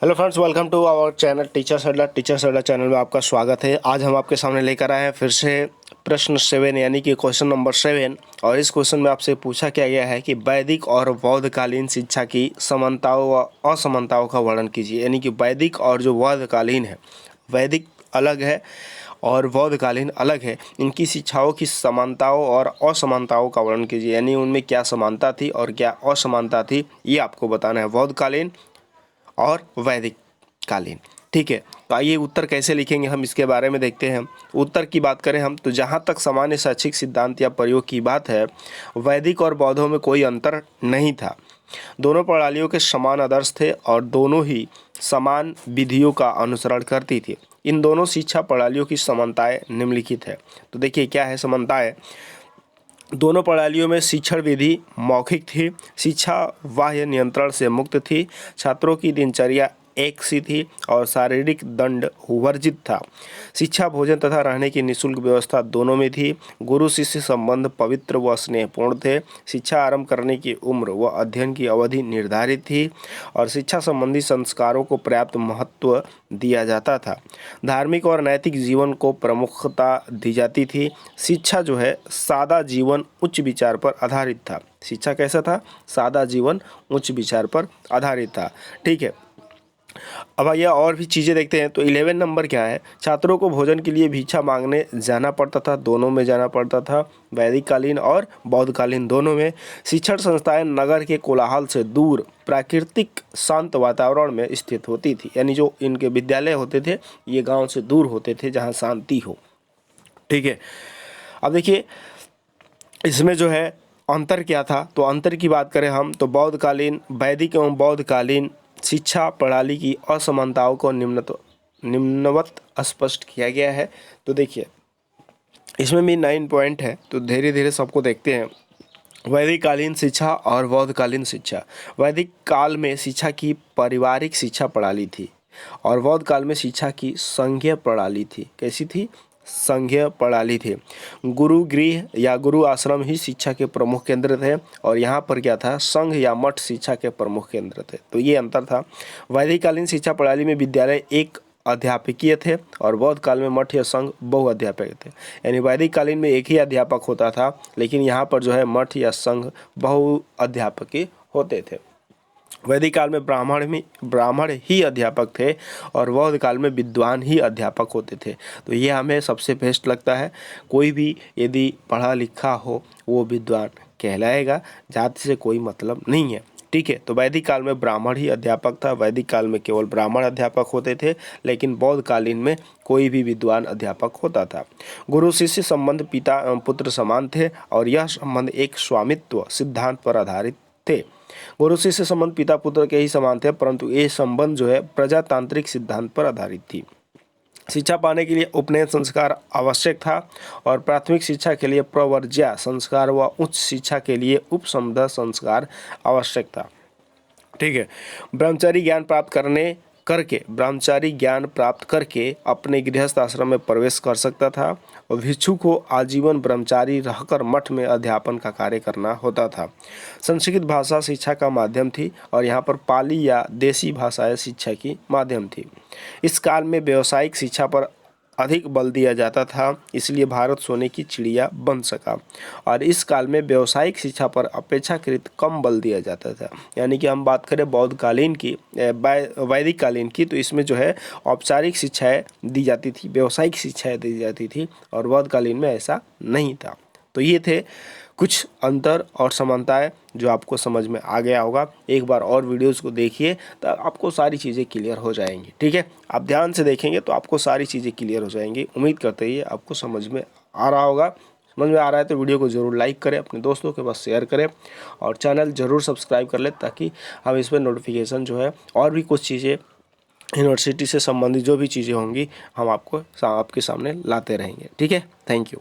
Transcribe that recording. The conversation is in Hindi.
Hello friends, welcome to our channel teachers Adda channel में आपका स्वागत है। आज हम आपके सामने लेकर आए हैं फिर से प्रश्न 7 यानी कि क्वेश्चन नंबर 7। और इस क्वेश्चन में आपसे पूछा क्या गया है कि वैदिक और बौद्धकालीन शिक्षा की समानताओं व असमानताओं का वर्णन कीजिए। यानी कि वैदिक और जो बौद्धकालीन है, वैदिक अलग है और बौद्धकालीन अलग है, इनकी शिक्षाओं की समानताओं और असमानताओं का वर्णन कीजिए। यानी उनमें क्या समानता थी और क्या असमानता थी, ये आपको बताना है, बौद्धकालीन और वैदिक कालीन। ठीक है, तो आइए उत्तर कैसे लिखेंगे हम इसके बारे में देखते हैं। उत्तर की बात करें हम तो जहाँ तक सामान्य शैक्षिक सिद्धांत या प्रयोग की बात है, वैदिक और बौद्धों में कोई अंतर नहीं था। दोनों प्रणालियों के समान आदर्श थे और दोनों ही समान विधियों का अनुसरण करती थी। इन दोनों शिक्षा प्रणालियों की समानताएं निम्नलिखित है। तो देखिए क्या है समानताएं। दोनों प्रणालियों में शिक्षण विधि मौखिक थी, शिक्षा बाह्य नियंत्रण से मुक्त थी, छात्रों की दिनचर्या एक सी थी और शारीरिक दंड वर्जित था। शिक्षा, भोजन तथा रहने की निःशुल्क व्यवस्था दोनों में थी। गुरु शिष्य संबंध पवित्र व स्नेहपूर्ण थे। शिक्षा आरंभ करने की उम्र व अध्ययन की अवधि निर्धारित थी और शिक्षा संबंधी संस्कारों को पर्याप्त महत्व दिया जाता था। धार्मिक और नैतिक जीवन को प्रमुखता दी जाती थी। शिक्षा जो है सादा जीवन उच्च विचार पर आधारित था। शिक्षा कैसा था? सादा जीवन उच्च विचार पर आधारित था। ठीक है, अब आइए और भी चीज़ें देखते हैं। तो 11 नंबर क्या है? छात्रों को भोजन के लिए भिक्षा मांगने जाना पड़ता था, दोनों में जाना पड़ता था, वैदिक कालीन और बौद्धकालीन दोनों में। शिक्षण संस्थाएं नगर के कोलाहल से दूर प्राकृतिक शांत वातावरण में स्थित होती थी। यानी जो इनके विद्यालय होते थे ये गाँव से दूर होते थे जहाँ शांति हो। ठीक है, अब देखिए इसमें जो है अंतर क्या था। तो अंतर की बात करें हम तो बौद्धकालीन, वैदिक एवं बौद्धकालीन शिक्षा प्रणाली की असमानताओं को निम्नवत स्पष्ट किया गया है। तो देखिए इसमें भी 9 पॉइंट है, तो धीरे धीरे सबको देखते हैं। वैदिक कालीन शिक्षा और बौद्धकालीन शिक्षा। वैदिक काल में शिक्षा की पारिवारिक शिक्षा प्रणाली थी और बौद्ध काल में शिक्षा की संघीय प्रणाली थी। कैसी थी? संघीय प्रणाली थी। गुरु गृह या गुरु आश्रम ही शिक्षा के प्रमुख केंद्र थे और यहाँ पर क्या था? संघ या मठ शिक्षा के प्रमुख केंद्र थे। तो ये अंतर था। वैदिक कालीन शिक्षा प्रणाली में विद्यालय एक अध्यापकीय थे और बौद्ध काल में मठ या संघ बहुअध्यापक थे। यानी वैदिक कालीन में एक ही अध्यापक होता था, लेकिन यहाँ पर जो है मठ या संघ बहुअध्यापकीय होते थे। वैदिक काल में ब्राह्मण ही अध्यापक थे और बौद्ध काल में विद्वान ही अध्यापक होते थे। तो ये हमें सबसे बेस्ट लगता है। कोई भी यदि पढ़ा लिखा हो वो विद्वान कहलाएगा, जाति से कोई मतलब नहीं है। ठीक है, तो वैदिक काल में ब्राह्मण ही अध्यापक था। वैदिक काल में केवल ब्राह्मण अध्यापक होते थे, लेकिन बौद्ध कालीन में कोई भी विद्वान अध्यापक होता था। गुरु शिष्य संबंध पिता एवं पुत्र समान थे और यह संबंध एक स्वामित्व सिद्धांत पर आधारित थे। गुरु शिष्य संबंध पिता पुत्र के ही समान थे, परंतु ये संबंध जो है प्रजातांत्रिक सिद्धांत पर आधारित थी। शिक्षा पाने के लिए उपनयन संस्कार आवश्यक था और प्राथमिक शिक्षा के लिए प्रवर्ज्या संस्कार व उच्च शिक्षा के लिए उपसंपदा संस्कार आवश्यक था। ठीक है, ब्रह्मचारी ज्ञान प्राप्त करके अपने गृहस्थ आश्रम में प्रवेश कर सकता था और भिक्षु को आजीवन ब्रह्मचारी रहकर मठ में अध्यापन का कार्य करना होता था। संस्कृत भाषा शिक्षा का माध्यम थी और यहाँ पर पाली या देसी भाषाएं शिक्षा की माध्यम थी। इस काल में व्यावसायिक शिक्षा पर अधिक बल दिया जाता था, इसलिए भारत सोने की चिड़िया बन सका। और इस काल में व्यावसायिक शिक्षा पर अपेक्षाकृत कम बल दिया जाता था। यानी कि हम बात करें बौद्धकालीन की, वैदिक कालीन की, तो इसमें जो है औपचारिक शिक्षाएं दी जाती थी, व्यावसायिक शिक्षाएं दी जाती थी और बौद्धकालीन में ऐसा नहीं था। तो ये थे कुछ अंतर और समानताएं जो आपको समझ में आ गया होगा। एक बार और वीडियोस को देखिए तो आपको सारी चीज़ें क्लियर हो जाएंगी। ठीक है, आप ध्यान से देखेंगे तो आपको सारी चीज़ें क्लियर हो जाएंगी। उम्मीद करते हैं आपको समझ में आ रहा होगा। समझ में आ रहा है तो वीडियो को ज़रूर लाइक करें, अपने दोस्तों के पास शेयर करें और चैनल ज़रूर सब्सक्राइब कर लें, ताकि हम इस पर नोटिफिकेशन जो है और भी कुछ चीज़ें यूनिवर्सिटी से संबंधित जो भी चीज़ें होंगी हम आपके सामने लाते रहेंगे। ठीक है, थैंक यू।